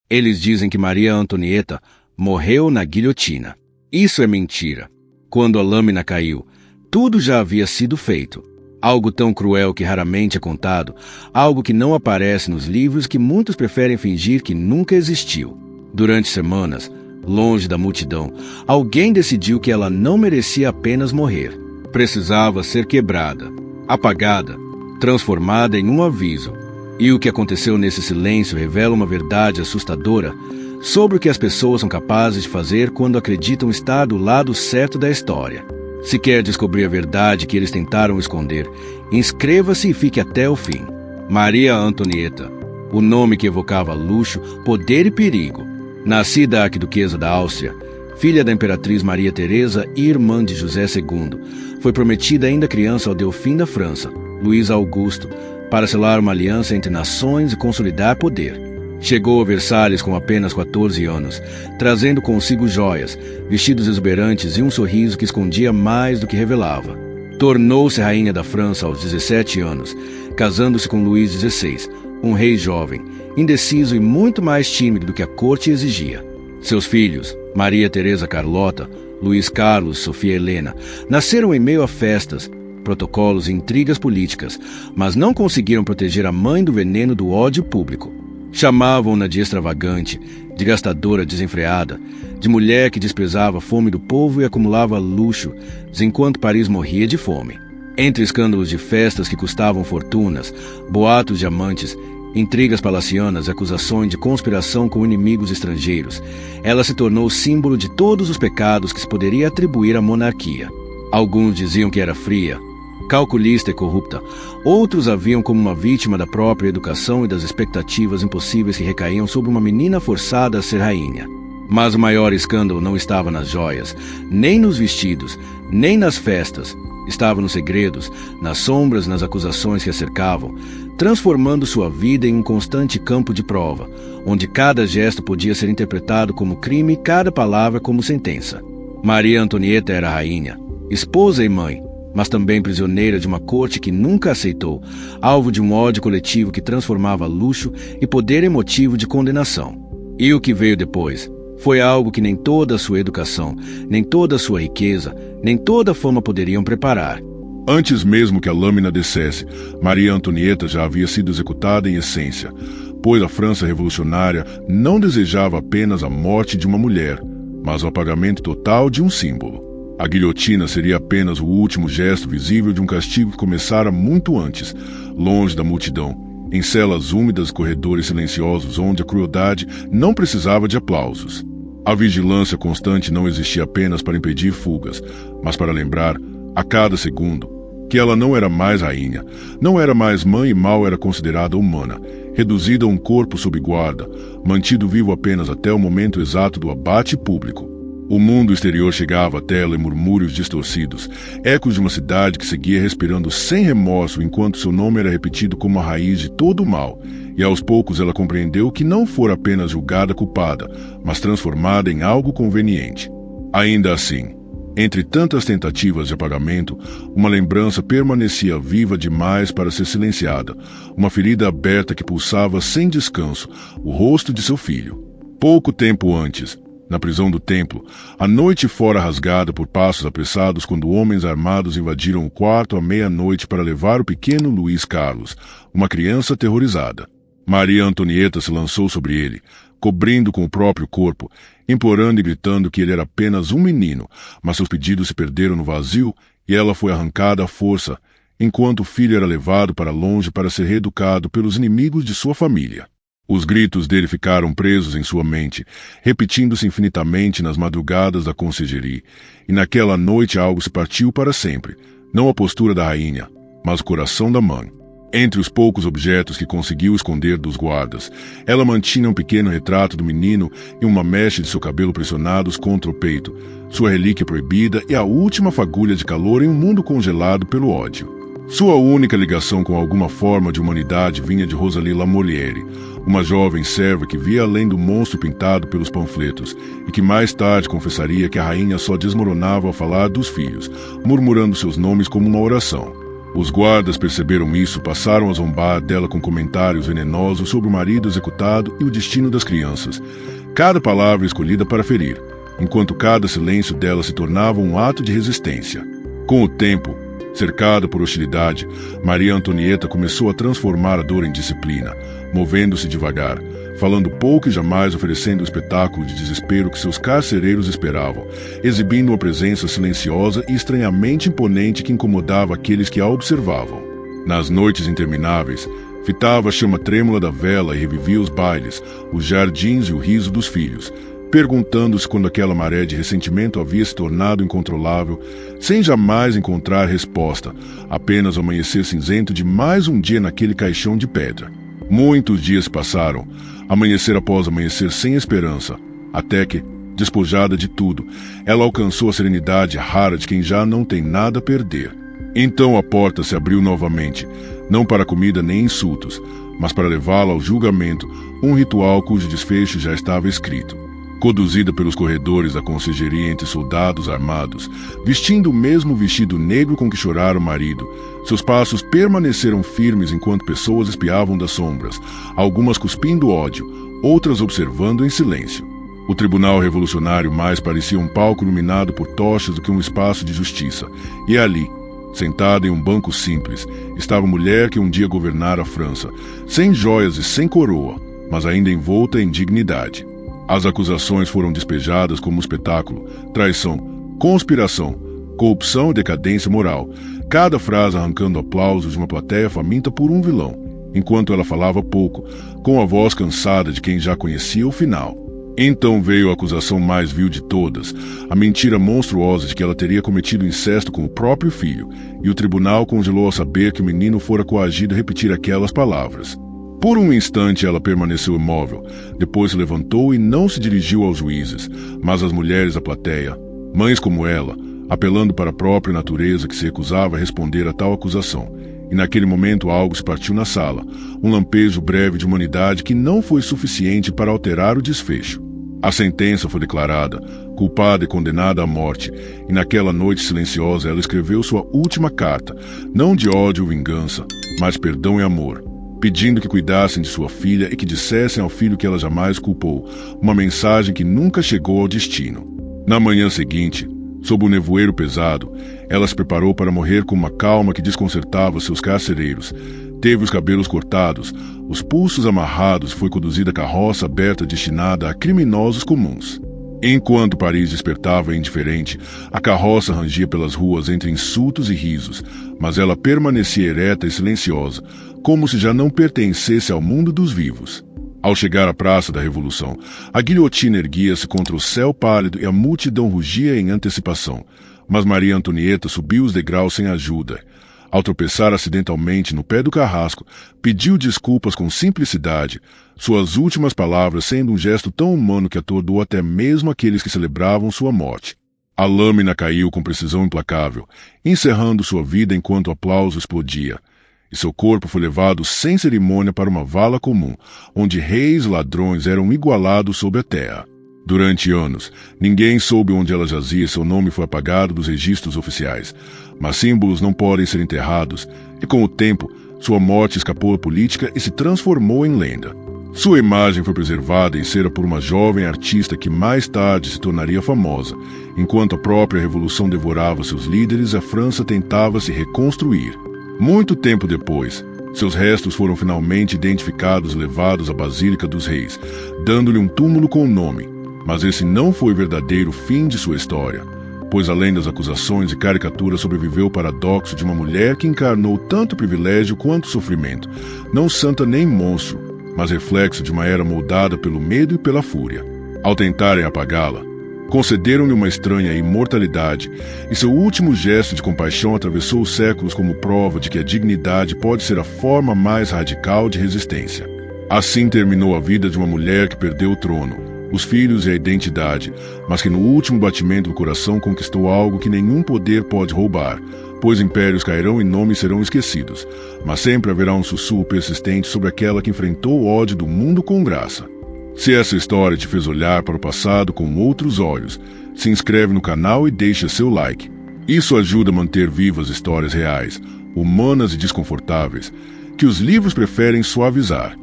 Eles dizem que Maria Antonieta morreu na guilhotina. Isso é mentira. Quando a lâmina caiu, tudo já havia sido feito. Algo tão cruel que raramente é contado, algo que não aparece nos livros que muitos preferem fingir que nunca existiu. Durante semanas, longe da multidão, alguém decidiu que ela não merecia apenas morrer. Precisava ser quebrada, apagada, transformada em um aviso. E o que aconteceu nesse silêncio revela uma verdade assustadora sobre o que as pessoas são capazes de fazer quando acreditam estar do lado certo da história. Se quer descobrir a verdade que eles tentaram esconder, inscreva-se e fique até o fim. Maria Antonieta, o nome que evocava luxo, poder e perigo. Nascida arquiduquesa da Áustria, filha da imperatriz Maria Teresa e irmã de José II, foi prometida ainda criança ao Delfim da França, Luís Augusto, para selar uma aliança entre nações e consolidar poder. Chegou a Versalhes com apenas 14 anos, trazendo consigo joias, vestidos exuberantes e um sorriso que escondia mais do que revelava. Tornou-se rainha da França aos 17 anos, casando-se com Luís XVI, um rei jovem, indeciso e muito mais tímido do que a corte exigia. Seus filhos, Maria Teresa Carlota, Luís Carlos e Sofia Helena, nasceram em meio a festas, protocolos e intrigas políticas, mas não conseguiram proteger a mãe do veneno do ódio público. Chamavam-na de extravagante, de gastadora desenfreada, de mulher que desprezava a fome do povo e acumulava luxo, enquanto Paris morria de fome. Entre escândalos de festas que custavam fortunas, boatos de amantes, intrigas palacianas e acusações de conspiração com inimigos estrangeiros, ela se tornou símbolo de todos os pecados que se poderia atribuir à monarquia. Alguns diziam que era fria, calculista e corrupta. Outros a viam como uma vítima da própria educação e das expectativas impossíveis que recaíam sobre uma menina forçada a ser rainha. Mas o maior escândalo não estava nas joias, nem nos vestidos, nem nas festas. Estava nos segredos, nas sombras, nas acusações que a cercavam, transformando sua vida em um constante campo de prova, onde cada gesto podia ser interpretado como crime e cada palavra como sentença. Maria Antonieta era rainha, esposa e mãe, mas também prisioneira de uma corte que nunca aceitou, alvo de um ódio coletivo que transformava luxo e poder em motivo de condenação. E o que veio depois foi algo que nem toda a sua educação, nem toda a sua riqueza, nem toda a fama poderiam preparar. Antes mesmo que a lâmina descesse, Maria Antonieta já havia sido executada em essência, pois a França revolucionária não desejava apenas a morte de uma mulher, mas o apagamento total de um símbolo. A guilhotina seria apenas o último gesto visível de um castigo que começara muito antes, longe da multidão, em celas úmidas e corredores silenciosos onde a crueldade não precisava de aplausos. A vigilância constante não existia apenas para impedir fugas, mas para lembrar, a cada segundo, que ela não era mais rainha, não era mais mãe e mal era considerada humana, reduzida a um corpo sob guarda, mantido vivo apenas até o momento exato do abate público. O mundo exterior chegava até ela em murmúrios distorcidos, ecos de uma cidade que seguia respirando sem remorso enquanto seu nome era repetido como a raiz de todo o mal, e aos poucos ela compreendeu que não fora apenas julgada culpada, mas transformada em algo conveniente. Ainda assim, entre tantas tentativas de apagamento, uma lembrança permanecia viva demais para ser silenciada, uma ferida aberta que pulsava sem descanso, o rosto de seu filho. Pouco tempo antes, na prisão do templo, a noite fora rasgada por passos apressados quando homens armados invadiram o quarto à meia-noite para levar o pequeno Luís Carlos, uma criança aterrorizada. Maria Antonieta se lançou sobre ele, cobrindo com o próprio corpo, implorando e gritando que ele era apenas um menino, mas seus pedidos se perderam no vazio e ela foi arrancada à força, enquanto o filho era levado para longe para ser reeducado pelos inimigos de sua família. Os gritos dele ficaram presos em sua mente, repetindo-se infinitamente nas madrugadas da consergerie, e naquela noite algo se partiu para sempre, não a postura da rainha, mas o coração da mãe. Entre os poucos objetos que conseguiu esconder dos guardas, ela mantinha um pequeno retrato do menino e uma mecha de seu cabelo pressionados contra o peito, sua relíquia proibida e a última fagulha de calor em um mundo congelado pelo ódio. Sua única ligação com alguma forma de humanidade vinha de Rosalie Lamolière, uma jovem serva que via além do monstro pintado pelos panfletos e que mais tarde confessaria que a rainha só desmoronava ao falar dos filhos, murmurando seus nomes como uma oração. Os guardas perceberam isso, passaram a zombar dela com comentários venenosos sobre o marido executado e o destino das crianças. Cada palavra escolhida para ferir, enquanto cada silêncio dela se tornava um ato de resistência. Com o tempo, cercada por hostilidade, Maria Antonieta começou a transformar a dor em disciplina, movendo-se devagar, falando pouco e jamais oferecendo o espetáculo de desespero que seus carcereiros esperavam, exibindo uma presença silenciosa e estranhamente imponente que incomodava aqueles que a observavam. Nas noites intermináveis, fitava a chama trêmula da vela e revivia os bailes, os jardins e o riso dos filhos, perguntando-se quando aquela maré de ressentimento havia se tornado incontrolável, sem jamais encontrar resposta, apenas amanhecer cinzento de mais um dia naquele caixão de pedra. Muitos dias passaram, amanhecer após amanhecer sem esperança, até que, despojada de tudo, ela alcançou a serenidade rara de quem já não tem nada a perder. Então a porta se abriu novamente, não para comida nem insultos, mas para levá-la ao julgamento, um ritual cujo desfecho já estava escrito. Conduzida pelos corredores da conselheria entre soldados armados, vestindo o mesmo vestido negro com que chorara o marido, seus passos permaneceram firmes enquanto pessoas espiavam das sombras, algumas cuspindo ódio, outras observando em silêncio. O tribunal revolucionário mais parecia um palco iluminado por tochas do que um espaço de justiça, e ali, sentada em um banco simples, estava a mulher que um dia governara a França, sem joias e sem coroa, mas ainda envolta em dignidade. As acusações foram despejadas como um espetáculo: traição, conspiração, corrupção e decadência moral, cada frase arrancando aplausos de uma plateia faminta por um vilão, enquanto ela falava pouco, com a voz cansada de quem já conhecia o final. Então veio a acusação mais vil de todas, a mentira monstruosa de que ela teria cometido incesto com o próprio filho, e o tribunal congelou ao saber que o menino fora coagido a repetir aquelas palavras. Por um instante ela permaneceu imóvel, depois se levantou e não se dirigiu aos juízes, mas às mulheres da plateia, mães como ela, apelando para a própria natureza que se recusava a responder a tal acusação. E naquele momento algo se partiu na sala, um lampejo breve de humanidade que não foi suficiente para alterar o desfecho. A sentença foi declarada, culpada e condenada à morte, e naquela noite silenciosa ela escreveu sua última carta, não de ódio ou vingança, mas perdão e amor, pedindo que cuidassem de sua filha e que dissessem ao filho que ela jamais culpou, uma mensagem que nunca chegou ao destino. Na manhã seguinte, sob o nevoeiro pesado, ela se preparou para morrer com uma calma que desconcertava seus carcereiros. Teve os cabelos cortados, os pulsos amarrados, foi conduzida à carroça aberta destinada a criminosos comuns. Enquanto Paris despertava indiferente, a carroça rangia pelas ruas entre insultos e risos, mas ela permanecia ereta e silenciosa, como se já não pertencesse ao mundo dos vivos. Ao chegar à Praça da Revolução, a guilhotina erguia-se contra o céu pálido e a multidão rugia em antecipação, mas Maria Antonieta subiu os degraus sem ajuda. Ao tropeçar acidentalmente no pé do carrasco, pediu desculpas com simplicidade, suas últimas palavras sendo um gesto tão humano que atordoou até mesmo aqueles que celebravam sua morte. A lâmina caiu com precisão implacável, encerrando sua vida enquanto o aplauso explodia, e seu corpo foi levado sem cerimônia para uma vala comum, onde reis e ladrões eram igualados sobre a terra. Durante anos, ninguém soube onde ela jazia e seu nome foi apagado dos registros oficiais. Mas símbolos não podem ser enterrados, e com o tempo, sua morte escapou à política e se transformou em lenda. Sua imagem foi preservada em cera por uma jovem artista que mais tarde se tornaria famosa. Enquanto a própria revolução devorava seus líderes, a França tentava se reconstruir. Muito tempo depois, seus restos foram finalmente identificados e levados à Basílica dos Reis, dando-lhe um túmulo com o nome. Mas esse não foi o verdadeiro fim de sua história, pois além das acusações e caricaturas sobreviveu o paradoxo de uma mulher que encarnou tanto privilégio quanto sofrimento, não santa nem monstro, mas reflexo de uma era moldada pelo medo e pela fúria. Ao tentarem apagá-la, concederam-lhe uma estranha imortalidade, e seu último gesto de compaixão atravessou os séculos como prova de que a dignidade pode ser a forma mais radical de resistência. Assim terminou a vida de uma mulher que perdeu o trono, os filhos e a identidade, mas que no último batimento do coração conquistou algo que nenhum poder pode roubar, pois impérios cairão e nomes serão esquecidos, mas sempre haverá um sussurro persistente sobre aquela que enfrentou o ódio do mundo com graça. Se essa história te fez olhar para o passado com outros olhos, se inscreve no canal e deixa seu like. Isso ajuda a manter vivas histórias reais, humanas e desconfortáveis, que os livros preferem suavizar.